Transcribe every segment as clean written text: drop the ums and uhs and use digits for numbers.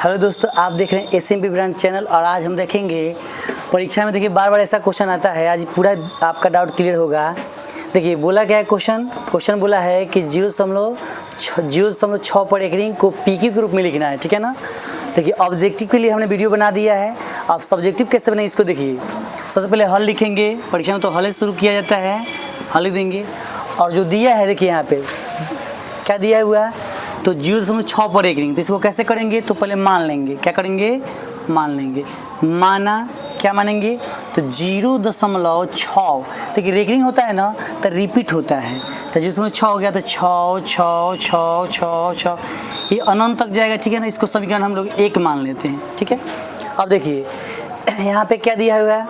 Hello दोस्तों, आप देख रहे हैं एसएमपी ब्रांड चैनल और आज हम देखेंगे परीक्षा में। देखिए बार बार ऐसा क्वेश्चन आता है, आज पूरा आपका डाउट क्लियर होगा। देखिए बोला क्या है क्वेश्चन बोला है कि 0.6 पर एक रिंग को पीक्यू के रूप में लिखना है, ठीक है ना। देखिए ऑब्जेक्टिव के लिए हमने वीडियो बना दिया है। आप सब्जेक्टिव कैसे बनाए इसको देखिए। सबसे पहले हल लिखेंगे, परीक्षा में तो हल से शुरू किया जाता है, हल लिख देंगे। और जो दिया है देखिए यहाँ पे क्या दिया हुआ है, तो 0.6 पर एक रिंग, तो इसको कैसे करेंगे, तो पहले मान लेंगे। क्या करेंगे, मान लेंगे। माना, क्या मानेंगे, तो 0.6। देखिए रेकरिंग होता है ना तो रिपीट होता है, तो 0.6 हो गया तो 6 ये अनंत तक जाएगा, ठीक है ना। इसको समीकरण हम लोग 1 मान लेते हैं, ठीक है। अब देखिए यहाँ पे क्या दिया हुआ है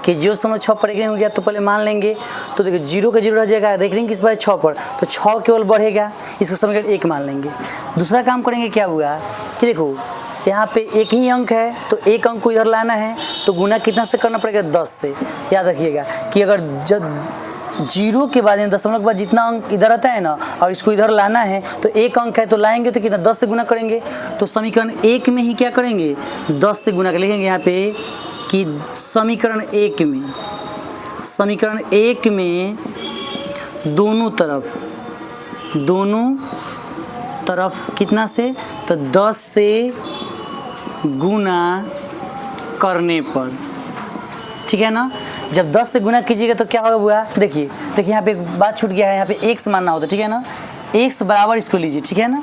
कि 0.6 पर रेकरिंग हो गया, तो पहले मान लेंगे। तो देखिए 0 का 0 रह जाएगा, रेकरिंग किस पर 6 पर, तो 6 केवल बढ़ेगा, इसको समीकरण 1 मान लेंगे। दूसरा काम करेंगे, क्या हुआ कि देखो यहाँ पे एक ही अंक है, तो एक अंक को इधर लाना है, तो गुना कितना से करना पड़ेगा, 10 से। याद रखिएगा कि अगर जब 0 के बाद दशमलव के बाद जितना अंक इधर आता है ना, और इसको इधर लाना है, तो एक अंक है तो लाएंगे तो कितना 10 से गुना करेंगे। तो समीकरण 1 में ही क्या करेंगे, 10 से गुना कर लिखेंगे यहाँ पे कि समीकरण 1 में दोनों तरफ कितना से, तो 10 से गुना करने पर, ठीक है ना। जब 10 से गुना कीजिएगा तो क्या होगा, देखिए यहाँ पे एक बात छूट गया है, यहाँ पे x मानना होता है, ठीक है ना। x बराबर इसको लीजिए, ठीक है ना।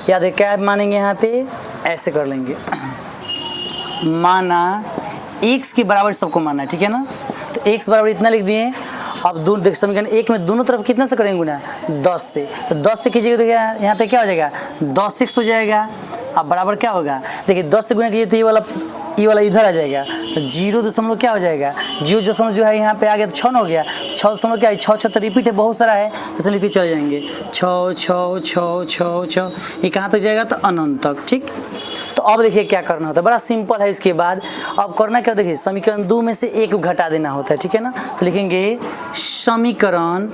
याद है क्या मानेंगे, यहाँ पे ऐसे कर लेंगे, माना x के बराबर सबको मानना है, ठीक है ना। तो x बराबर इतना लिख दिए। अब दोनों समीकरण 1 में दोनों तरफ कितना से करेंगे गुना, 10 से। तो 10 से कीजिएगा तो यहाँ पे क्या हो जाएगा, 10x हो जाएगा। अब बराबर क्या होगा, देखिए 10 से गुना कीजिए तो ये वाला इधर आ जाएगा, तो 0 क्या हो जाएगा, 0 जो है यहाँ पे आ गया तो 6 हो गया। 6 क्या है, 6 तो रिपीट है, बहुत सारा है, तो लिखते चले जाएंगे 6 ये कहाँ तक जाएगा, तो अनंत तक, ठीक। तो अब देखिए क्या करना होता है, बड़ा सिंपल है। इसके बाद अब करना क्या, देखिए समीकरण 2 में से 1 घटा देना होता है, ठीक है ना। तो लिखेंगे समीकरण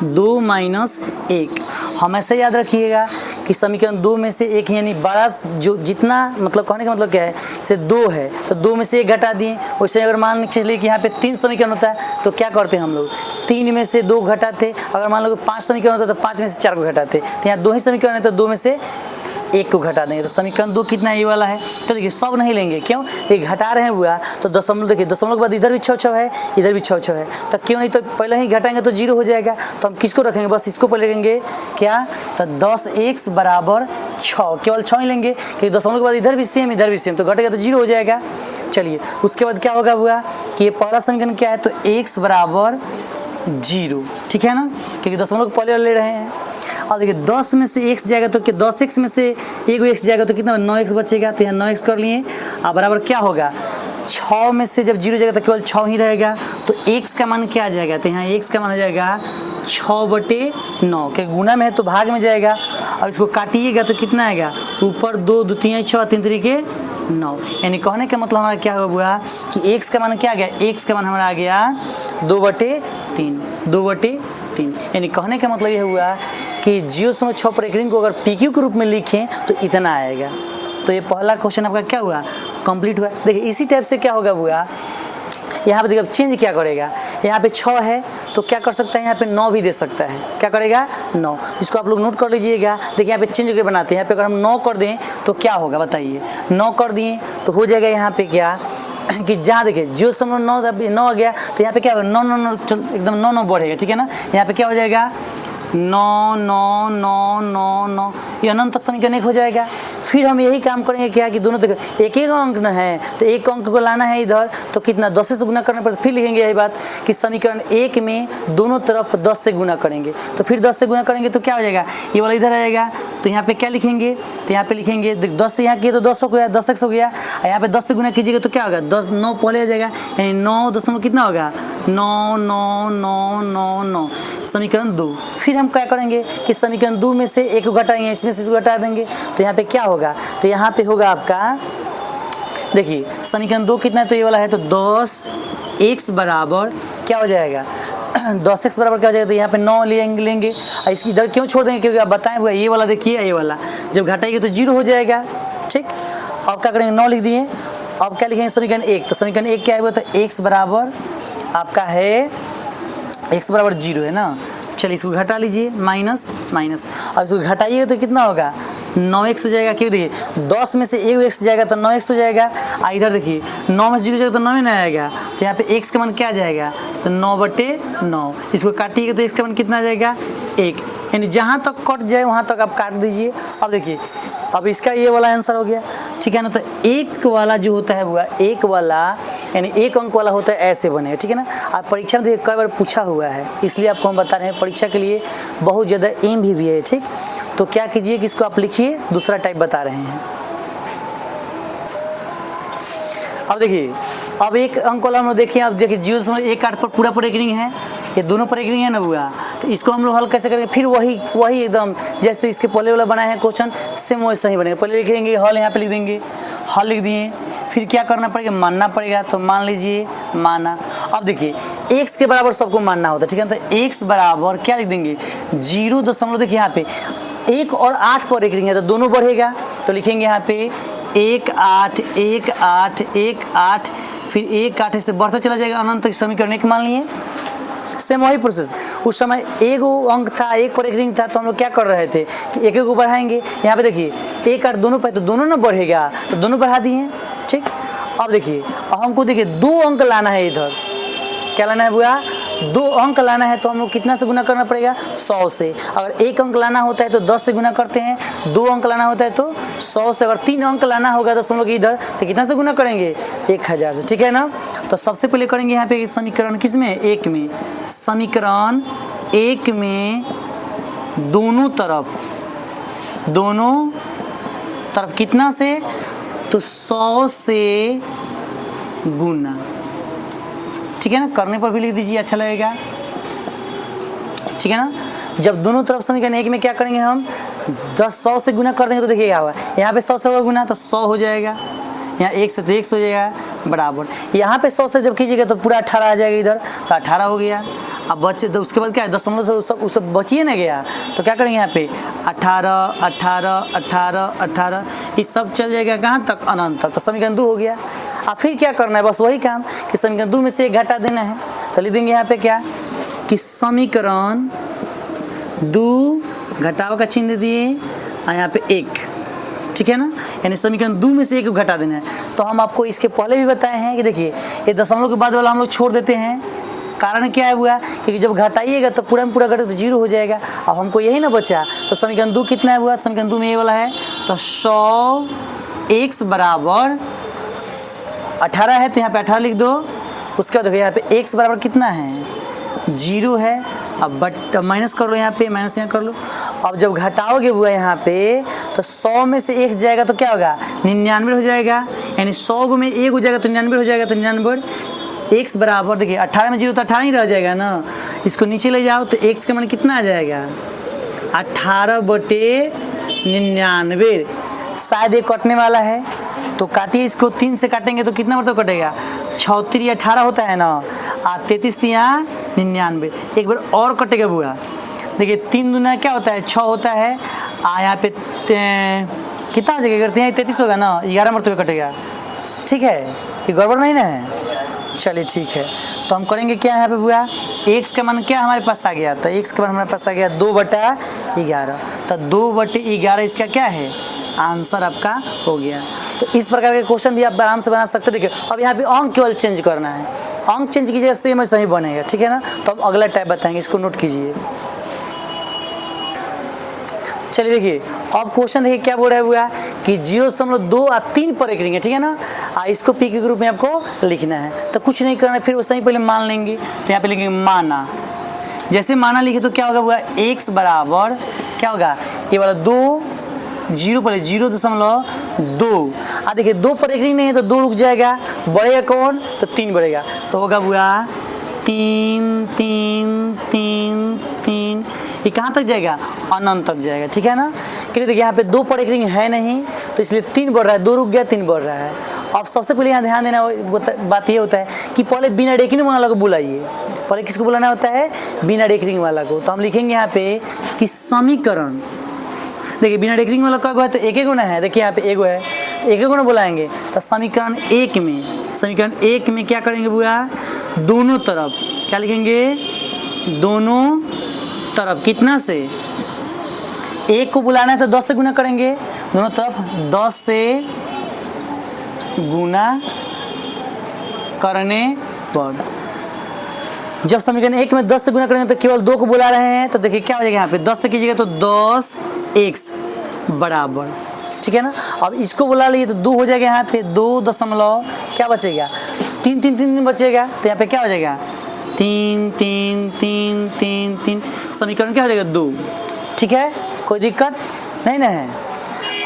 2 - 1। हमेशा याद रखिएगा कि समीकरण 2 में से 1 यानी बड़ा जो जितना, मतलब कहने का मतलब क्या है, जैसे 2 है तो 2 में से 1 घटा दिए। वैसे अगर मान चलिए कि यहाँ पे 3 समीकरण होता है, तो क्या करते हैं हम लोग, 3 में से 2 घटाते। अगर मान लो 5 समीकरण होता है तो 5 में से 4 को घटाते। तो यहाँ 2 ही समीकरण है तो 2 में से 1 को घटा देंगे, तो समीकरण 2 कितना ये वाला है। तो देखिए सब नहीं लेंगे, क्यों, ये घटा रहे हैं हुआ, तो दशमलव, देखिए दशमलव के बाद इधर भी 6 है, इधर भी 6 है, तो क्यों नहीं, तो पहले ही घटाएंगे तो 0 हो जाएगा। तो हम किसको रखेंगे, बस इसको पहले लेंगे, क्या, तो 10x बराबर 6, केवल 6 ही लेंगे, क्योंकि दशमलव के बाद इधर भी सेम इधर भी सेम, तो घटेगा तो 0 हो जाएगा। चलिए उसके बाद क्या होगा हुआ कि ये पहला समीकरण क्या है, तो x बराबर 0, ठीक है ना, क्योंकि दशमलव को पहले ले रहे हैं। और देखिए 10 में से x जाएगा तो 10x में से 1 x जाएगा तो कितना, 9x बचेगा। तो यहाँ 9x कर लिए, अब बराबर क्या होगा, 6 में से जब 0 जाएगा तो केवल 6 ही रहेगा, तो x का मान क्या आ जाएगा, तो यहाँ x का मान आ जाएगा 6/9, के गुना में है तो भाग में जाएगा। और इसको काटिएगा तो कितना आएगा, ऊपर 2 2 3 6 3 तरीके 9, यानी कहने का मतलब हमारा क्या हुआ कि x का मान क्या आ गया, x का मान हमारा आ गया 2/3, यानी कहने का मतलब यह हुआ कि 0.6 पर एक रिंग को अगर PQ के रूप में लिखें तो इतना आएगा। तो ये पहला क्वेश्चन आपका क्या हुआ, कंप्लीट हुआ। देखिए इसी टाइप से क्या होगा हुआ, यहाँ पे देखिए अब चेंज क्या करेगा, यहाँ पे 6 है तो क्या कर सकता है, यहाँ पे 9 भी दे सकता है। क्या करेगा, 9, इसको आप लोग नोट कर लीजिएगा। देखिए यहाँ पे चेंज करके बनाते हैं, यहाँ पे अगर हम 9 कर दें तो क्या होगा बताइए, 9 कर दिए तो हो जाएगा यहाँ पे क्या कि जहाँ देखिए 0.9 आ गया, तो यहाँ पे क्या होगा, 9 एकदम 9 बढ़ेगा, ठीक है ना। यहाँ पे क्या हो जाएगा, 9 ये अनंत तक समीकरण 1 हो जाएगा। फिर हम यही काम करेंगे क्या कि दोनों तरफ एक अंक न है, तो एक अंक को लाना है इधर, तो कितना 10 से गुना करना पड़ता। फिर लिखेंगे यही बात कि समीकरण 1 में दोनों तरफ 10 से गुना करेंगे, तो फिर 10 से गुना करेंगे तो क्या हो जाएगा, ये वाला इधर आएगा। तो यहाँ पे क्या लिखेंगे, तो यहाँ पे लिखेंगे 10 से यहाँ किए तो 10 हो गया, 10x हो गया। यहाँ पे 10 से गुना कीजिएगा तो क्या होगा, 9 पहले आ जाएगा, यानी 9 दशमलव कितना होगा, 9 समीकरण 2। फिर हम क्या करेंगे कि समीकरण 2 में से 1 घटाएंगे, इसमें से इसको घटा देंगे, तो यहाँ पे क्या होगा, तो यहाँ पे होगा आपका, देखिए समीकरण 2 कितना है, तो ये वाला है, तो 10x बराबर क्या हो जाएगा 10x बराबर क्या हो जाएगा, तो यहाँ पे 9 लेंगे। इसकी इधर क्यों छोड़ देंगे, क्योंकि आप बताएं हुआ ये वाला देखिए, ये वाला जब घटाएंगे तो 0 हो जाएगा। ठीक, अब क्या करेंगे, 9 लिख दिए। अब क्या लिखेंगे, समीकरण 1। तो समीकरण 1 क्या है, तो x बराबर आपका है, x बराबर 0 है ना। चलिए इसको घटा लीजिए, माइनस माइनस। अब इसको घटाइएगा तो कितना होगा, 9x हो जाएगा। क्यों, देखिए 10 में से 1x जाएगा तो 9x हो जाएगा। इधर देखिए 9 में से 0 जाएगा तो 9 में नहीं आएगा, तो यहाँ पे x का मान क्या आ जाएगा, तो 9/9। इसको काटिएगा तो x का मान कितना आ जाएगा, 1। यानी जहाँ तक कट जाए वहाँ तक आप काट दीजिए। अब देखिए, अब इसका ये वाला आंसर हो गया, ठीक है ना। तो एक वाला जो होता है वो एक वाला यानी 1 अंक वाला होता है, ऐसे बनेगा, ठीक है ना। आप परीक्षा में देखिए कई बार पूछा हुआ है, इसलिए आपको हम बता रहे हैं, परीक्षा के लिए बहुत ज़्यादा एम भी है। ठीक, तो क्या कीजिए कि इसको आप लिखिए, दूसरा टाइप बता रहे हैं। अब देखिए, अब 1 अंक वाला हम देखिए, अब देखिए 0.18 पर पूरा परेग्रिंग है, ये दोनों परेग्रिंग है ना हुआ। तो इसको हम लोग हल कैसे करेंगे, फिर वही एकदम जैसे इसके पहले वाला बनाए हैं क्वेश्चन, सेम वैसे ही बनेगा। पहले लिखेंगे हल, यहाँ पे लिख देंगे हल, लिख दिए। फिर क्या करना पड़ेगा, मानना पड़ेगा। तो मान लीजिए माना। अब देखिए x के बराबर सबको मानना होता है, ठीक है। तो x बराबर क्या लिख देंगे, 0. देखिए यहाँ पे 1 और 8 पर एक रिंग है, तो दोनों बढ़ेगा। तो लिखेंगे यहाँ पे 1 8 1 8 1 8, फिर 1 8 से बढ़ता चला जाएगा अनंत तक। समीकरण 1 मान लिए। सेम वही प्रोसेस, उस समय 1 अंक था, 1 पर एक रिंग था, तो हम लोग क्या कर रहे थे कि 1 को बढ़ाएंगे। यहाँ पे देखिए 1 8 दोनों पे, तो दोनों ना बढ़ेगा, तो दोनों बढ़ा दिए। ठीक, अब देखिए, अब हमको देखिए 2 अंक लाना है, इधर क्या लाना है बुआ, 2 अंक लाना है। तो हम लोग कितना से गुना करना पड़ेगा, 100 से। अगर 1 अंक लाना होता है तो 10 से गुना करते हैं, 2 अंक लाना होता है तो 100 से। अगर 3 अंक लाना होगा तो हम लोग इधर तो कितना से गुना करेंगे, 1000 से, ठीक है ना। तो सबसे पहले करेंगे यहाँ पे समीकरण किसमें, 1 में। समीकरण 1 में दोनों तरफ कितना से, तो 100 से गुना, ठीक है ना। करने पर भी लिख दीजिए, अच्छा लगेगा, ठीक है ना। जब दोनों तरफ समीकरण 1 में क्या करेंगे हम, 100 से गुना कर देंगे, तो देखिए क्या हुआ, यहाँ पे 100 से होगा गुना तो 100 हो जाएगा, यहाँ 1 से तो 100 हो जाएगा बराबर। यहाँ पे 100 से जब कीजिएगा तो पूरा 18 आ जाएगा इधर, तो 18 हो गया। अब बचे तो उसके बाद क्या है, 0.0 से उस बचिए ना गया, तो क्या करेंगे यहाँ पे 18 18 18 18, ये सब चल जाएगा कहाँ तक, अनंत तक। तो समीकरण 2 हो गया। अब फिर क्या करना है, बस वही काम कि समीकरण 2 में से 1 घटा देना है। तो लिख देंगे यहाँ पे क्या कि समीकरण 2 घटाव का चिन्ह दिए और यहाँ पे 1, ठीक है ना। यानी समीकरण 2 में से 1 घटा देना है। तो हम आपको इसके पहले भी बताए हैं कि देखिए ये दशमलव के बाद वाला हम लोग छोड़ देते हैं। कारण क्या है हुआ, क्योंकि जब घटाइएगा तो पूरा में पूरा घटे तो 0 हो जाएगा। अब हमको यही ना बचा, तो समीकरण 2 कितना है हुआ, समीकरण 2 में ये वाला है, तो 100x बराबर 18 है, तो यहाँ पे 18 लिख दो। उसके बाद देखो यहाँ पे x बराबर कितना है, 0 है। अब बट माइनस कर लो, यहाँ पे माइनस यहाँ कर लो। अब जब घटाओगे हुआ यहाँ पे, तो 100 में से 1 जाएगा तो क्या होगा, 99 हो जाएगा। यानी 100 में 1 हो जाएगा तो 99 हो जाएगा। तो 99 x बराबर देखिए 18 में 0 तो 18 ही रह जाएगा ना। इसको नीचे ले जाओ तो x का मान कितना आ जाएगा, 18/99। शायद ये कटने वाला है, तो काटिए इसको, 3 से काटेंगे तो कितना मतलब कटेगा, 36 18 होता है ना, 33 यहाँ 99। एक बार और कटेगा बुआ, देखिए 3 दूना क्या होता है, 6 होता है। यहाँ पे कितना हो जाएगा, करते हैं 33 होगा ना, 11 मरतबे कटेगा, ठीक है। ये गड़बड़ नहीं ना है, चलिए ठीक है। तो हम करेंगे क्या यहाँ पे बुआ, x का मान क्या हमारे पास आ गया, तो x का मान हमारे पास आ गया 2/11। तो 2/11 इसका क्या है, आंसर आपका हो गया। तो इस प्रकार के क्वेश्चन भी आप आराम से बना सकते हैं। देखिए अब यहाँ पे अंक केवल चेंज करना है, अंक चेंज कीजिएगा, सेम ऐसा ही बनेगा, ठीक है ना। तो हम अगला टाइप बताएंगे, इसको नोट कीजिए। चलिए देखिए अब क्वेश्चन देखिए क्या बोल रहा है हुआ कि 0.2 और 3 पर एक रिंग है, ठीक है ना। इसको पी के ग्रुप में आपको लिखना है, तो कुछ नहीं करना है, फिर उससे ही पहले मान लेंगे। तो यहाँ पे लिखेंगे माना, जैसे माना लिखे तो क्या होगा हुआ, x बराबर क्या होगा, ये वाला 2 0 पर 0.2। देखिए 2 पर एक रिंग नहीं है तो 2 रुक जाएगा, बढ़ेगा कौन, तो 3 बढ़ेगा, तो होगा हुआ 3 3 3 3। ये कहाँ तक जाएगा, अनंत तक जाएगा, ठीक है ना। क्योंकि देखिए यहाँ पे 2 पर एक रिंग है नहीं, तो इसलिए 3 बढ़ रहा है, 2 रुक गया 3 बढ़ रहा है। अब सबसे पहले यहाँ ध्यान देना बात ये होता है कि पहले बिना डेकिन वाला को बुलाइए, पहले किसको बुलाना होता है, बिना डेकरिंग वाला को। तो हम लिखेंगे यहाँ पे कि समीकरण, देखिए बिना डेकरिंग वाला का है तो एक गुना है, देखिए यहाँ पे एगो है, एक गुना बुलाएंगे। तो समीकरण एक में क्या करेंगे बुआ, दोनों तरफ क्या लिखेंगे, दोनों तरफ कितना से, एक को बुलाना है तो 10 से गुना करेंगे, दोनों तरफ 10 से गुना करने पर। जब समीकरण एक में 10 से गुना करेंगे तो केवल 2 को बुला रहे हैं, तो देखिए क्या हो जाएगा यहाँ पे 10 से कीजिएगा तो 10x बराबर, ठीक है ना। अब इसको बुला लिए तो 2 हो जाएगा, यहाँ पे 2 दशमलव क्या बचेगा, 3 बचेगा। तो यहाँ पे क्या हो जाएगा 3 समीकरण क्या हो जाएगा 2, ठीक है, कोई दिक्कत नहीं ना है।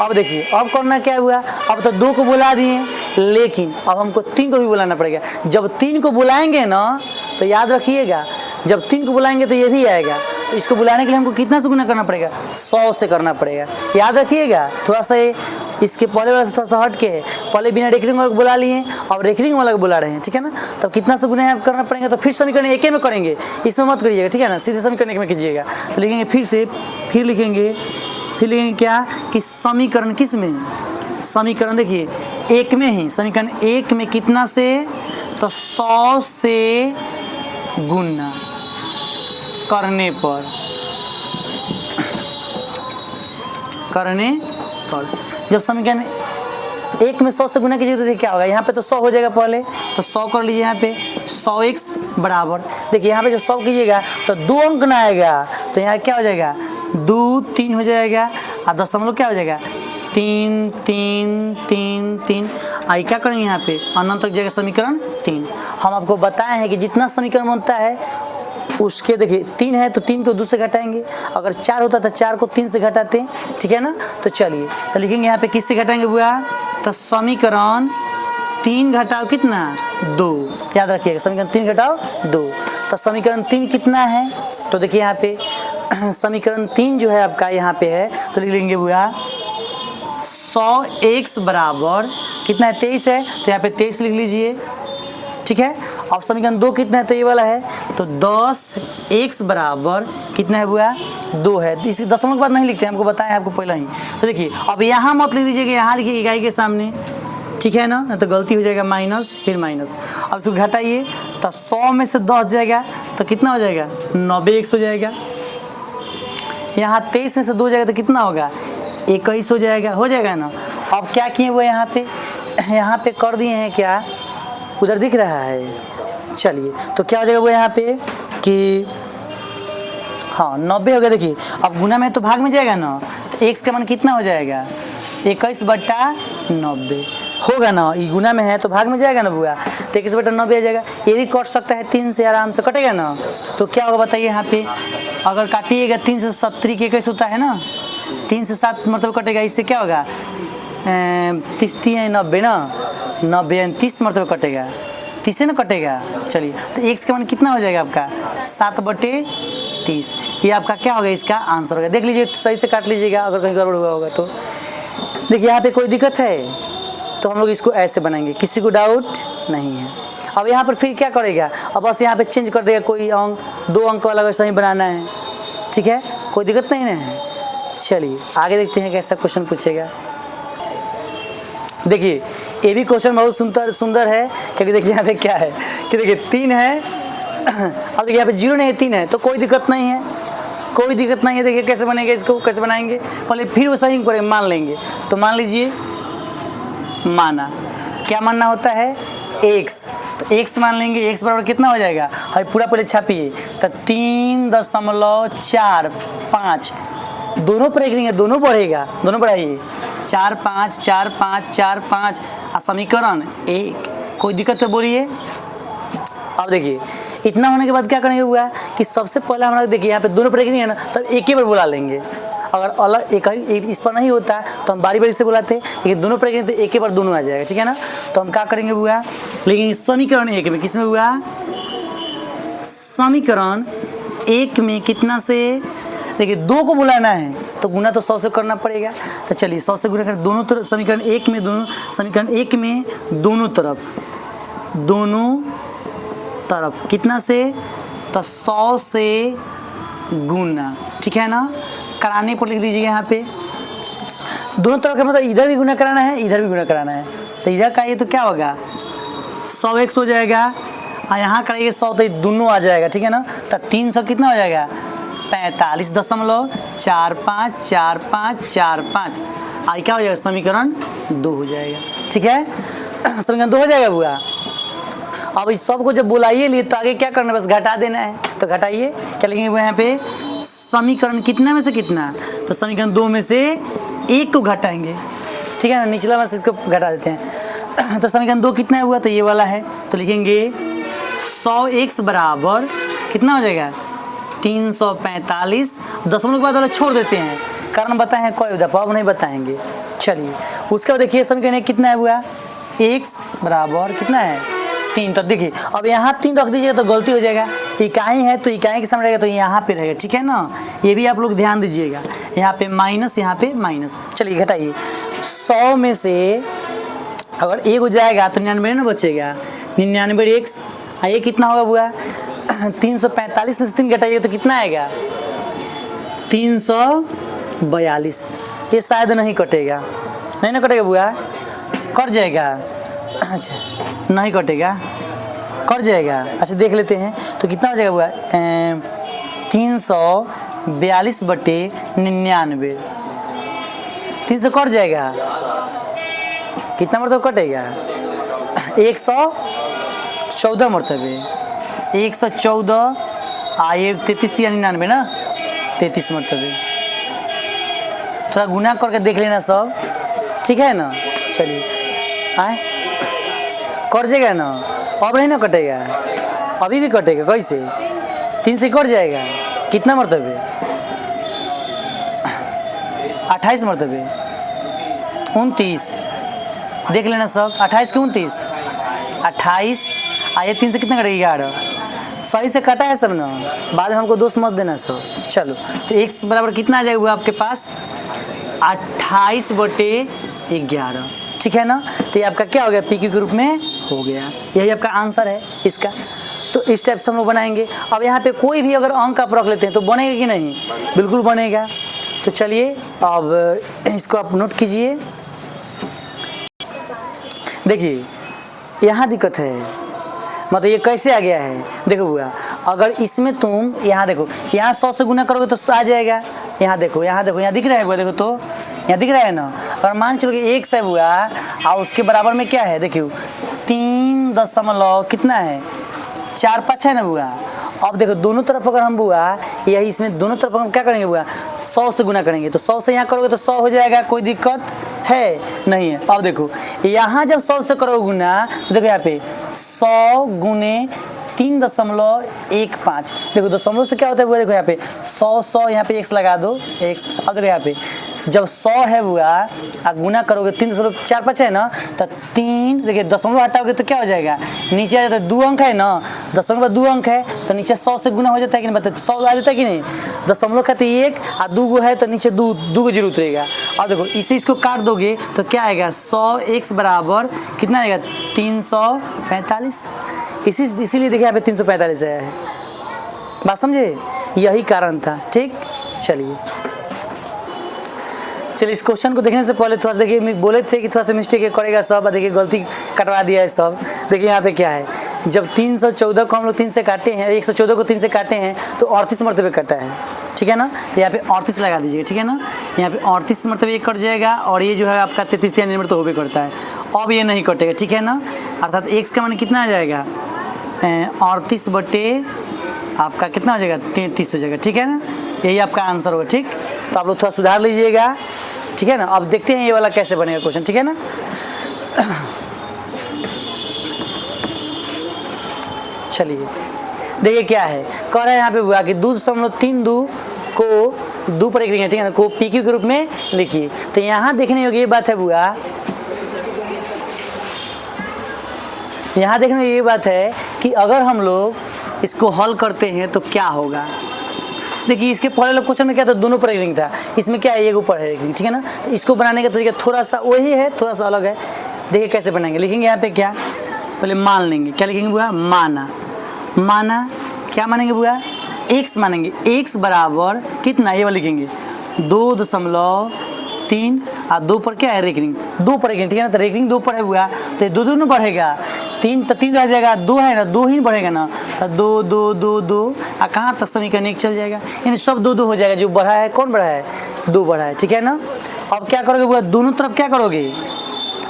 अब देखिए अब करना क्या हुआ, अब तो 2 को बुला दिए, लेकिन अब हमको 3 को भी बुलाना पड़ेगा। जब 3 को बुलाएंगे ना तो याद रखिएगा, जब 3 को बुलाएंगे तो ये भी आएगा। तो इसको बुलाने के लिए हमको कितना से गुना करना पड़ेगा, 100 से करना पड़ेगा, याद रखिएगा। थोड़ा सा इसके पहले वाला से थोड़ा सा हट के है, पहले बिना डेकरिंग वाला को बुला लिए, अब रेकरिंग वाला को बुला रहे हैं, ठीक है ना। तब कितना से गुना करना पड़ेगा, तो फिर समीकरण एक में करेंगे, इसमें मत करिएगा, ठीक है ना, सीधे समीकरण एक में कीजिएगा। तो लिखेंगे फिर लिखेंगे क्या कि समीकरण किस में, समीकरण देखिए एक में ही, समीकरण एक में कितना से, तो 100 से गुना करने पर जब समीकरण एक में 100 से गुना कीजिए तो देखिए क्या होगा, यहाँ पे तो 100 हो जाएगा, पहले तो 100 कर लीजिए, यहाँ पे 100x बराबर, देखिए यहाँ पे जब 100 कीजिएगा तो 2 अंक ना आएगा, तो यहाँ क्या हो जाएगा 2 3 हो जाएगा, और दशमलव क्या हो जाएगा 3 आई क्या करेंगे यहाँ पे अनंत तक जाएगा समीकरण 3। हम आपको बताए हैं कि जितना समीकरण बनता है उसके, देखिए 3 है तो 3 को 2 से घटाएंगे, अगर 4 होता तो 4 को 3 से घटाते हैं, ठीक है ना। तो चलिए तो लिखेंगे यहाँ पे किससे घटाएंगे बुआ, तो समीकरण 3 घटाओ कितना 2, याद रखिएगा समीकरण 3 घटाओ 2। तो समीकरण 3 कितना है, तो देखिए यहाँ पे समीकरण 3 जो है आपका यहाँ पे है, तो लिख लेंगे बुआ 100x बराबर कितना है 23 है, तो यहाँ पे 23 लिख लीजिए, ठीक है। अब समीकरण 2 कितना है, तो ये वाला है, तो 10x बराबर कितना है बुआ 2 है। इसी दशमलव के बाद नहीं लिखते हैं, हमको बताएं आपको पहले ही। तो देखिए अब यहाँ मत लिख दीजिएगा, यहाँ लिखिए इकाई के सामने, ठीक है ना, तो गलती हो जाएगा माइनस, फिर माइनस। अब इसको घटाइए तो 100 में से 10 जाएगा तो कितना हो जाएगा 90x हो जाएगा। यहाँ 23 में से 2 जाएगा तो कितना होगा 21 हो जाएगा ना। अब क्या किए वो यहाँ पे कर दिए हैं, क्या उधर दिख रहा है, चलिए तो क्या हो जाएगा वो यहाँ पे कि हाँ 90 हो गया। देखिए अब गुना में तो भाग में जाएगा ना, तो x का मान कितना हो जाएगा 21/90 होगा ना, ये गुना में है तो भाग में जाएगा ना बुआ, तो 21/90 आ जाएगा। ये भी कट सकता है 3 से, आराम से कटेगा ना। तो क्या होगा बताइए, यहाँ पे अगर काटिएगा 3 से 70 के 21 होता है ना, 3 से 7 मतलब कटेगा, इससे क्या होगा 30 है 90 ना, 90 30 मतलब कटेगा, 30 से ना कटेगा। चलिए तो x का मान कितना हो जाएगा आपका 7/30, ये आपका क्या होगा इसका आंसर होगा। देख लीजिए सही से काट लीजिएगा, अगर कहीं गड़बड़ हुआ होगा तो। देखिए यहाँ पे कोई दिक्कत है तो हम लोग इसको ऐसे बनाएंगे, किसी को डाउट नहीं है। अब यहाँ पर फिर क्या करेगा, अब बस यहाँ पे चेंज कर देगा, कोई अंक 2 अंक वाला वैसा ही बनाना है, ठीक है, कोई दिक्कत नहीं है। चलिए आगे देखते हैं कैसा क्वेश्चन पूछेगा। देखिए ये भी क्वेश्चन बहुत सुंदर है, क्योंकि देखिए यहाँ पे क्या है कि देखिए 3 है, अब देखिए यहाँ पे 0 नहीं है 3 है, तो कोई दिक्कत नहीं है, कोई दिक्कत नहीं है। देखिए कैसे बनेगा, इसको कैसे बनाएंगे, पहले फिर वो सही करेंगे, मान लेंगे। तो मान लीजिए, माना क्या मानना होता है x, तो x मान लेंगे, x बराबर कितना हो जाएगा, अभी पूरा पहले छापिए, तो 3.45 दोनों पर एक दोनों बढ़ेगा, दोनों बढ़ाइए 4 5 4 5 4 5 और समीकरण 1, कोई दिक्कत तो बोलिए। अब देखिए इतना होने के बाद क्या करेंगे हुआ कि सबसे पहले हमारा देखिए यहाँ पे दोनों पर एक नहीं है ना, तो एक ही बार बुला लेंगे। अगर अलग एक इस पर नहीं होता तो हम बारी बारी से बुलाते हैं, लेकिन दोनों पर तो एक ही बार दोनों आ जाएगा, ठीक है ना। तो हम क्या करेंगे हुआ, लेकिन समीकरण 1 में किस में हुआ, समीकरण 1 में कितना से, देखिए 2 को बुलाना है तो गुना तो 100 से करना पड़ेगा। तो चलिए 100 से गुना कर दोनों तरफ, समीकरण 1 में दोनों तरफ कितना से तो 100 से गुना, ठीक है ना। कराने पर लिख दीजिएगा यहाँ पे दोनों तरफ का, मतलब इधर भी गुना कराना है, इधर भी गुना कराना है। तो इधर का ये तो क्या होगा 100x हो जाएगा, और यहाँ कराइए 100 तो ये दोनों आ जाएगा, ठीक है ना। तो 300 कितना हो जाएगा 45.454545। आई क्या हो जाएगा समीकरण 2 हो जाएगा, ठीक है। समीकरण 2 हो जाएगा बुआ। अब इस सब को जब बुलाइए लिए तो आगे क्या करना है, बस घटा देना है। तो घटाइए, क्या लिखेंगे वो यहाँ पे समीकरण कितना में से कितना, तो समीकरण 2 में से 1 को घटाएंगे, ठीक है ना। निचला बस इसको घटा देते हैं। तो समीकरण 2 कितना हुआ, तो ये वाला है। तो लिखेंगे 100x बराबर कितना हो जाएगा 345। दशमलव के बाद वाला छोड़ देते हैं, कारण बताएं कोई दफा, अब नहीं बताएंगे। चलिए उसके बाद देखिए समीकरण कितना है हुआ, x बराबर कितना है 3। तो देखिए अब यहाँ 3 रख दीजिएगा तो गलती हो जाएगा, इकाई है तो इकाई के सामने रहेगा, तो यहाँ पे रहेगा, ठीक है ना। ये भी आप लोग ध्यान दीजिएगा, यहाँ पे माइनस, यहाँ पे माइनस। चलिए घटाइए, 100 में से अगर 1 हो जाएगा तो 99 ना बचेगा, 99x। ये कितना होगा बुआ 345 में से 3 घटाइए तो कितना आएगा 342। ये शायद नहीं कटेगा, नहीं ना कटेगा बुआ, कट जाएगा। अच्छा नहीं कटेगा, कट जाएगा। अच्छा देख लेते हैं तो कितना हो जाएगा बुआ 342/99। 300 कट जाएगा, कितना मरतबा कटेगा 114 मरतबे, 114 आए 33 या 99 ना, 33 मरतबे। थोड़ा गुना करके देख लेना सब, ठीक है ना। चलिए आए कट जाएगा ना, अब नहीं ना कटेगा, अभी भी कटेगा। कैसे 3 से कट जाएगा, कितना मरतबे 28 मरतबे, 29। देख लेना सब, 28 के 29, 28 आइए 3 से कितना कटेगा 11। सही से कटा है सब ना, बाद में हमको दोष मत देना सब। चलो तो x बराबर कितना आ जाएगा आपके पास 28/11, ठीक है ना। तो ये आपका क्या हो गया PQ के रूप में हो गया, यही आपका आंसर है इसका। तो इस टाइप से हम लोग बनाएंगे। अब यहाँ पे कोई भी अगर अंक आप रख लेते हैं तो बनेगा कि नहीं, बिल्कुल बनेगा। तो चलिए अब इसको आप नोट कीजिए। देखिए यहाँ दिक्कत है, मतलब ये कैसे आ गया है, देखो बुआ अगर इसमें तुम यहाँ देखो, यहाँ 100 से गुना करोगे तो आ जाएगा। यहाँ देखो, यहाँ देखो, यहाँ दिख रहा है बुआ, देखो तो यहाँ दिख रहा है ना। और मान चलो कि 1 से बुआ और उसके बराबर में क्या है, देखियो 3 दशमलव कितना है 45 है ना बुआ। अब देखो दोनों तरफ अगर हम बुआ यही इसमें दोनों तरफ हम क्या करेंगे बुआ 100 से गुना करेंगे, तो 100 से यहाँ करोगे तो 100 हो जाएगा, कोई दिक्कत है नहीं है। अब देखो यहाँ जब 100 से करोगे गुना तो देखो यहाँ पे 100 गुने 3.15। देखो दशमलव से क्या होता है बुआ, देखो यहाँ पे 100 यहाँ पे x लगा दो x। अब देखो यहाँ पे जब 100 है बुआ आप गुना करोगे 3.45 है ना, तो 3 देखिए दशमलव हटाओगे तो क्या हो जाएगा नीचे आ जाता है, 2 अंक है ना, दशमलव 2 अंक है तो नीचे 100 से गुना हो जाता है कि नहीं, बताइए 100 आ जाता है कि नहीं। दशमलव खाते 1 और 2 है तो नीचे 2 को जरूर उतरेगा। और देखो इसे इसको काट दोगे तो क्या आएगा 100x बराबर कितना आएगा 345। इसीलिए देखिए यहाँ पे 345 आया है, बात समझे, यही कारण था। ठीक चलिए इस क्वेश्चन को देखने से पहले थोड़ा सा देखिए, बोले थे कि थोड़ा सा मिस्टेक करेगा सब, देखिए गलती कटवा दिया है सब। देखिए यहाँ पे क्या है, जब 314 को हम लोग 3 से काटे हैं, 114 को 3 से काटे हैं तो 38 मरतबे कटा है, ठीक है ना। तो यहाँ पे 38 लगा दीजिए, ठीक है ना। यहाँ पे 38 मरतबे कट जाएगा और ये जो है आपका 33 नंबर तो होबे करता है, अब ये नहीं कटेगा, ठीक है ना। अर्थात x का मान कितना आ जाएगा 38 बटे आपका कितना हो जाएगा 33 हो जाएगा, ठीक है ना। यही आपका आंसर होगा, ठीक। तो आप लोग थोड़ा सुधार लीजिएगा, ठीक है ना। अब देखते हैं ये वाला कैसे बनेगा क्वेश्चन, ठीक है ना। चलिए देखिए क्या है, कह रहा है यहाँ पे हुआ कि 2.32 को 2 पर एक लिखिए, ठीक है ना, को PQ के रूप में लिखिए। तो यहाँ देखने योग्य ये बात है बुआ, यहाँ देखने योग्य ये बात है कि अगर हम लोग इसको हल करते हैं तो क्या होगा। देखिए इसके पहले लोग क्वेश्चन में क्या था, दोनों पर एक था, इसमें क्या है एक ऊपर है, ठीक है ना। तो इसको बनाने का तरीका थोड़ा सा वही है, थोड़ा सा अलग है। देखिए कैसे बनाएंगे, लिखेंगे यहाँ पे क्या, पहले मान लेंगे, क्या लिखेंगे बुआ, माना क्या मानेंगे बुआ, x मानेंगे। x बराबर कितना, ये वाला लिखेंगे 2.3 और 2 पर क्या है रेकरिंग, 2 पर रेकरिंग, ठीक है ना। तो रेकरिंग 2 पर है बुआ, तो ये 2 2 बढ़ेगा, 3 तो 3 रह जाएगा, 2 है ना, 2 ही बढ़ेगा ना, तो 2 2 2 2 और कहाँ तक समीकरण 1 चल जाएगा, यानी सब 2 2 हो जाएगा। जो बढ़ा है कौन बढ़ा है, 2 बढ़ा है, ठीक है ना। अब क्या करोगे बुआ, दोनों तरफ क्या करोगे,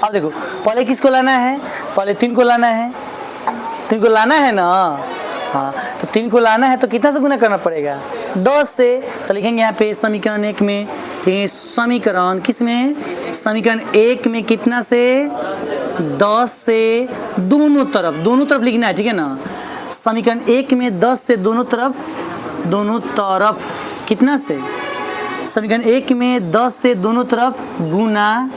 अब देखो पहले किसको लाना है, पहले 3 को लाना है, 3 को लाना है ना, हाँ तो 3 को लाना है तो कितना से गुना करना पड़ेगा, 10 से। तो लिखेंगे यहाँ पे समीकरण 1 में, समीकरण किस में, समीकरण 1 में कितना से, 10 से दोनों तरफ लिखना है, ठीक है ना। समीकरण 1 में 10 से दोनों तरफ कितना से, समीकरण 1 में 10 से दोनों तरफ गुना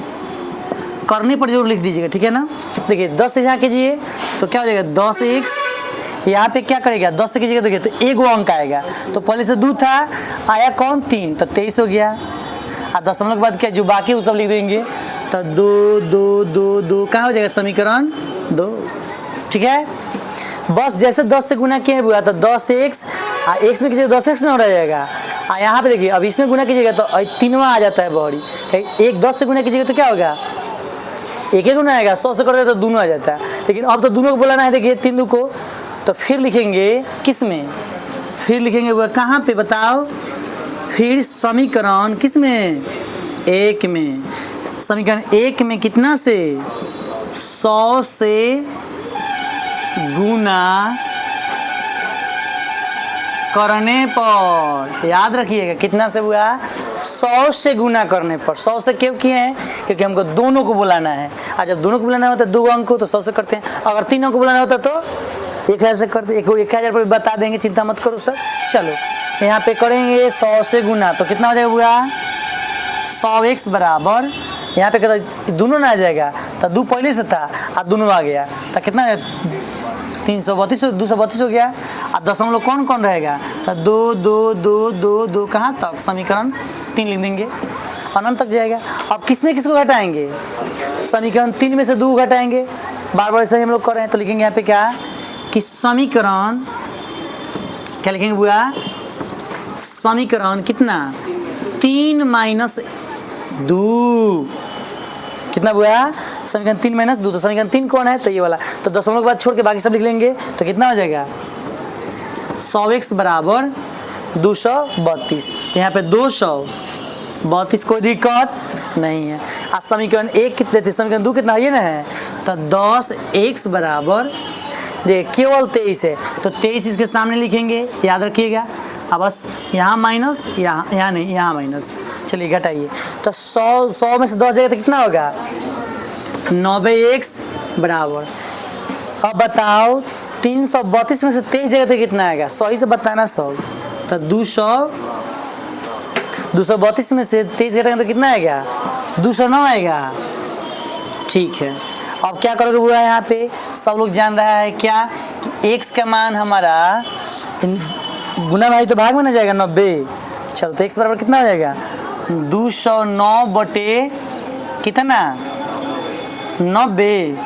करने पर जरूर लिख दीजिएगा, ठीक है ना। देखिए 10 से यहाँ कीजिए तो क्या हो जाएगा, 10x, यहाँ पे क्या करेगा, 10 से कीजिएगा, देखिए तो एक वो अंक आएगा, तो पहले से 2 था, आया कौन 3, तो 23 हो गया। और दशमलव के बाद क्या जो बाकी वो सब लिख देंगे, तो 2 2 2 2 कहाँ हो जाएगा, समीकरण 2, ठीक है। बस जैसे 10 से गुना किया हुआ तो 10x, x में कीजिएगा 10x ना हो जाएगा। यहाँ पे देखिए अब इसमें गुना कीजिएगा तो 3वां आ जाता है बॉडी, एक 10 से गुना कीजिएगा तो क्या होगा, एक ही गुना आएगा, 100 से कर देता तो दोनों आ जाता है। लेकिन अब तो दोनों को बुलाना है, देखिए 3 को, तो फिर लिखेंगे किस में, फिर लिखेंगे वो कहाँ पे बताओ, फिर समीकरण किस में, 1 में। समीकरण 1 में कितना से, 100 से गुना करने पर, याद रखिएगा कितना से हुआ, 100 से गुना करने पर। 100 से क्यों किए हैं, क्योंकि हमको दोनों को बुलाना है, और जब दोनों को बुलाना होता है 2 अंक को तो 100 से करते हैं, अगर 3 को बुलाना होता तो 1000 से करते, 1000 पर बता देंगे, चिंता मत करो सर। चलो यहाँ पे करेंगे 100 से गुना, तो कितना हो जाएगा बुआ, 100x बराबर, यहाँ पे कहता दोनों ना आ जाएगा, तो 2 पहले से था और दोनों आ गया, तो कितना 332 232 हो गया। और दशमलव कौन कौन रहेगा, तो 2 2 2 2 2 कहाँ तक, समीकरण 3 लिख देंगे, अनंत तक जाएगा। अब किसमें किसको घटाएंगे, समीकरण 3 में से 2 घटाएंगे, बार बार ऐसे हम लोग कर रहे हैं, तो लिखेंगे यहाँ पे क्या कि समीकरण, क्या लिखेंगे बुआ, समीकरण कितना, 3 माइनस 2, कितना बुआ, समीकरण 3 माइनस 2, तो समीकरण 3 कौन है, तो ये वाला, तो दशमलव के बाद छोड़ के बाकी सब लिख लेंगे, तो कितना हो जाएगा, 100x बराबर 232, यहाँ पे 232, कोई दिक्कत नहीं है। आज समीकरण 1 कितने थे, समीकरण 2 कितना ये ना है, तो 10x बराबर, देख केवल 23 है, तो 23 इसके सामने लिखेंगे, याद रखिएगा। अब बस यहाँ माइनस, यहाँ नहीं, यहाँ माइनस, चलिए घटाइए, तो 100 में से 10 जाएगा तो कितना होगा, 90x बराबर। अब बताओ 332 में से 23 जगह तो कितना आएगा, 100 ही से बताना, 100, तो 232 में से 23 घटाएंगे तो कितना आएगा, 209 आएगा, ठीक है। अब क्या करोगे हुआ, यहाँ पे सब लोग जान रहा है क्या कि x का मान हमारा गुना भाई तो भाग में ना जाएगा 90, चलो तो x बराबर कितना हो जाएगा, 209 बटे कितना, 90,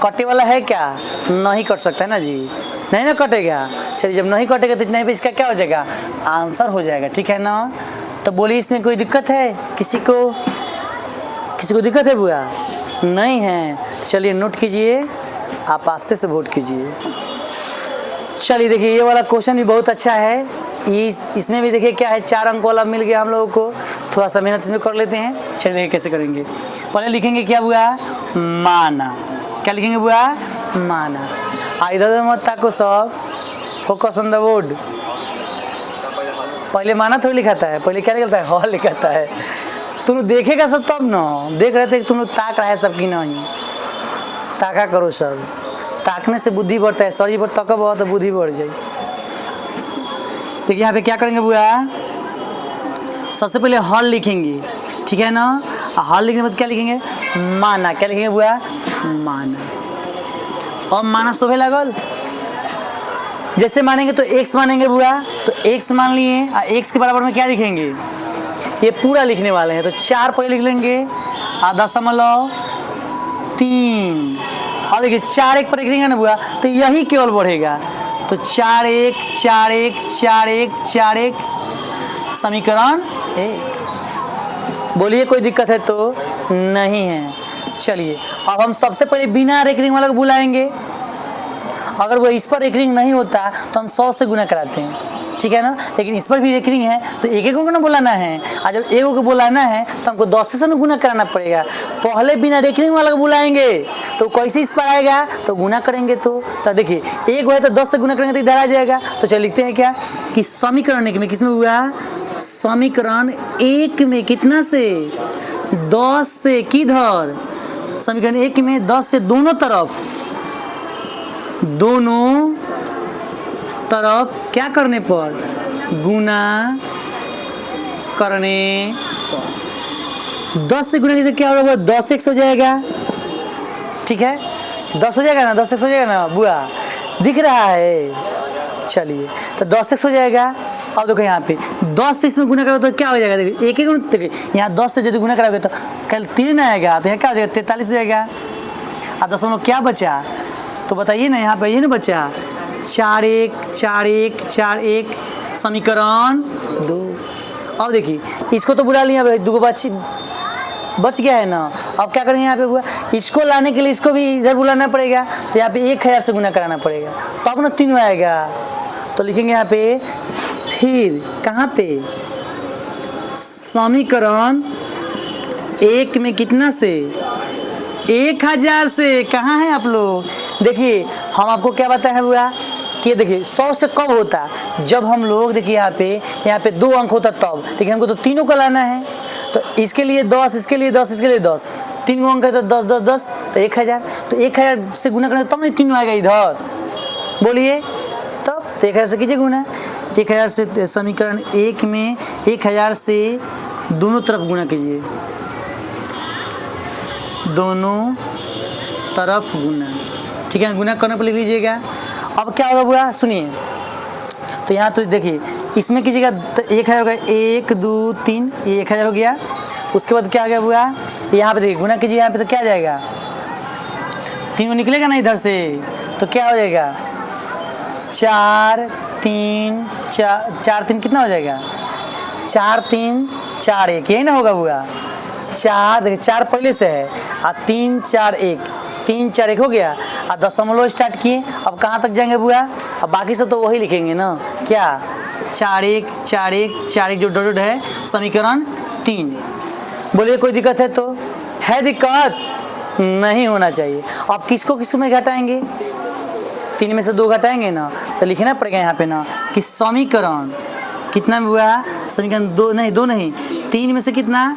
कटे वाला है क्या, नहीं कट सकता है ना जी, नहीं ना कटेगा। चलिए जब नहीं कटेगा तो इतना पे इसका क्या हो जाएगा, आंसर हो जाएगा, ठीक है ना। तो बोलिए इसमें कोई दिक्कत है, किसी को दिक्कत है बुआ, नहीं है। चलिए नोट कीजिए, आप आस्ते से वोट कीजिए। चलिए देखिए ये वाला क्वेश्चन भी बहुत अच्छा है, इसमें भी देखिए क्या है, 4 अंक वाला मिल गया हम लोगों को, थोड़ा सा मेहनत इसमें कर लेते हैं। चलिए कैसे करेंगे, पहले लिखेंगे क्या बुआ, माना, क्या लिखेंगे बुआ, माना। इधर मत ताको सब, फोकस ऑन द बोर्ड। पहले माना थोड़ी लिखाता है, पहले क्या लिखता है, हॉल लिखाता है। तुम देखेगा सब तब ना, देख रहे थे तुम लोग ताक रहा है सबकी, नहीं ताका करो सब, ताकने से बुद्धि बढ़ता है, सर पर तक बहुत तो बुद्धि बढ़ जाए। देखिए यहाँ पे क्या करेंगे बुआ, सबसे पहले हॉल लिखेंगे, ठीक है ना। हॉल लिखने के बाद क्या लिखेंगे, माना, क्या लिखेंगे बुआ, माना। और माना शोभे लगल, जैसे मानेंगे तो x मानेंगे बुआ, तो x मान लिए, और x के बराबर में क्या लिखेंगे, ये पूरा लिखने वाले हैं, तो 4 पहले लिख लेंगे, आधा दशमलव 3, और देखिए 4 1 पर लिखेंगे ना बुआ, तो यही केवल बढ़ेगा, तो 4 1 4 1 4 1 4 1 समीकरण 1। बोलिए कोई दिक्कत है तो नहीं है। चलिए अब हम सबसे पहले बिना रेकरिंग वाला को बुलाएंगे। अगर वो इस पर रेकरिंग नहीं होता तो हम 100 से गुना कराते हैं, ठीक है ना। लेकिन इस पर भी रेकरिंग है तो एक को ना बुलाना है, और जब एक को बुलाना है तो हमको 10 से गुना कराना पड़ेगा। पहले बिना रेकरिंग वाला को बुलाएंगे तो कैसे इस पर आएगा, तो गुना करेंगे तो देखिए एक है तो 10 से गुना करेंगे तो इधर आ जाएगा। तो चलिए लिखते हैं क्या कि समीकरण 1 में किसमें हुआ, समीकरण 1 में कितना से 10 से किधर, समीकरण 1 में 10 से दोनों तरफ क्या करने पर, गुना करने पर। 10 से गुना की तो क्या होगा, 10x हो जाएगा, ठीक है 10 हो जाएगा ना, 10x हो जाएगा ना बुआ, दिख रहा है। चलिए तो 10x हो जाएगा। अब देखो यहाँ पे 10 से इसमें गुना करोगे तो क्या हो जाएगा, देखिए एक देखिए यहाँ 10 से यदि गुना कराओगे तो कल 3 आएगा, तो यहाँ क्या हो जाएगा 43 हो जाएगा। और 10 क्या बचा, तो बताइए ना, यहाँ पे ये ना बचा 4 1 4 1 4 1 समीकरण 2। अब देखिए इसको तो बुला लिया, दो बच गया है ना। अब क्या करेंगे यहाँ पे हुआ, इसको लाने के लिए इसको भी इधर बुलाना पड़ेगा, तो यहाँ पे 1000 से गुना कराना पड़ेगा, तो अब ना 3 आएगा। तो लिखेंगे यहाँ पे फिर कहाँ पे, समीकरण 1 में कितना से 1000 से। कहाँ है आप लोग, देखिए हम आपको क्या बताया हुआ कि देखिए 100 से कब होता, जब हम लोग देखिए यहाँ पे 2 अंक होता तब। देखिए हमको तो तीनों को लाना है, तो इसके लिए 10, इसके लिए 10, इसके लिए 10, 3 अंक है तो 10 10 10 तो 1000। तो 1000 से गुना करेंगे तब नहीं 3 आएगा इधर, बोलिए तब। तो 1000 से कीजिए गुना, 1000 से समीकरण 1 में 1000 से दोनों तरफ गुना कीजिए, दोनों तरफ गुना, ठीक है। गुना करने पर लिख लीजिएगा। अब क्या होगा बुआ, सुनिए तो यहाँ तो देखिए इसमें कीजिएगा तो 1000 हो गया, 1 2 3 ये 1000 हो गया। उसके बाद क्या हो गया बुआ, यहाँ पे देखिए गुना कीजिए, यहाँ पे तो क्या आ जाएगा 3 निकलेगा ना इधर से, तो क्या हो जाएगा 4 3 4 3 कितना हो जाएगा 4 3 4 1, यही ना होगा बुआ। 4 देखिए 4 पहले से है और 3 4 1 3 4 1 हो गया, और दशमलव स्टार्ट किए। अब कहाँ तक जाएंगे बुआ, अब बाकी सब तो वही लिखेंगे ना, क्या 4 1 4 1 4 1 जो डॉट है समीकरण 3। बोलिए कोई दिक्कत है तो, है दिक्कत नहीं होना चाहिए। अब किसको किसको में घटाएंगे, 3 में से 2 घटाएंगे ना, तो लिखना पड़ेगा यहाँ पे ना कि समीकरण कितना में हुआ, समीकरण 2 नहीं 3 में से कितना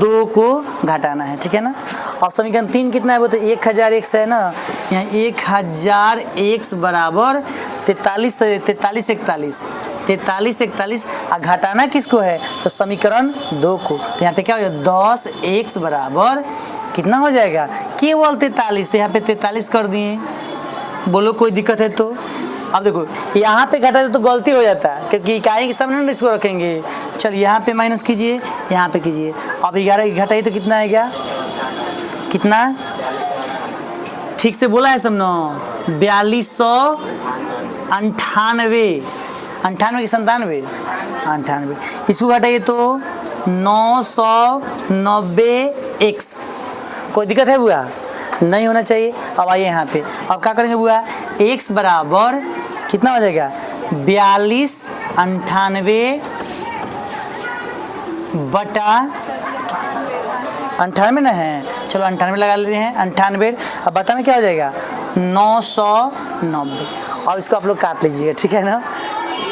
2 को घटाना है, ठीक है ना। अब समीकरण 3 कितना है, वो तो 1000x है ना, यहाँ 1000x बराबर 43 41 और घटाना किसको है, तो समीकरण 2 को। तो यहाँ पे क्या हो जाएगा 10x बराबर कितना हो जाएगा, केवल 43, तो यहाँ पे 43 कर दिए। बोलो कोई दिक्कत है तो। अब देखो यहाँ पे घटा तो गलती हो जाता है, क्योंकि इकाई के सामने इसको रखेंगे। चलिए यहाँ पे माइनस कीजिए, यहाँ पे कीजिए। अब 11 घटाइए तो कितना आएगा, कितना ठीक से बोला है सब ना, 4298 की 97 इसको घटाइए तो 990x। कोई दिक्कत है बुआ, नहीं होना चाहिए। अब आइए यहाँ पे, अब क्या करेंगे बुआ, x बराबर कितना हो जाएगा 4298 बटा 98 ना है, चलो 98 लगा लेते हैं 98। अब बटा में क्या हो जाएगा 990। और इसको आप लोग काट लीजिएगा, ठीक है ना,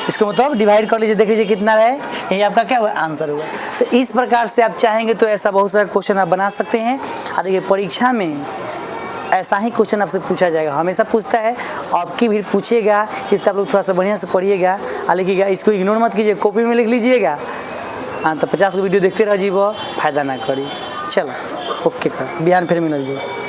इसको मतलब डिवाइड कर लीजिए, देख लीजिए कितना है, यही आपका क्या हुआ आंसर हुआ। तो इस प्रकार से आप चाहेंगे तो ऐसा बहुत सारा क्वेश्चन आप बना सकते हैं। और देखिए परीक्षा में ऐसा ही क्वेश्चन आपसे पूछा जाएगा, हमेशा पूछता है, आपकी भी पूछेगा, इससे आप लोग थोड़ा सा बढ़िया से पढ़िएगा और लिखिएगा, इसको इग्नोर मत कीजिए, कॉपी में लिख लीजिएगा। हाँ तो 50 को वीडियो देखते रहिए, फायदा ना करी। चलो ओके, बिहान फिर मिल जाए।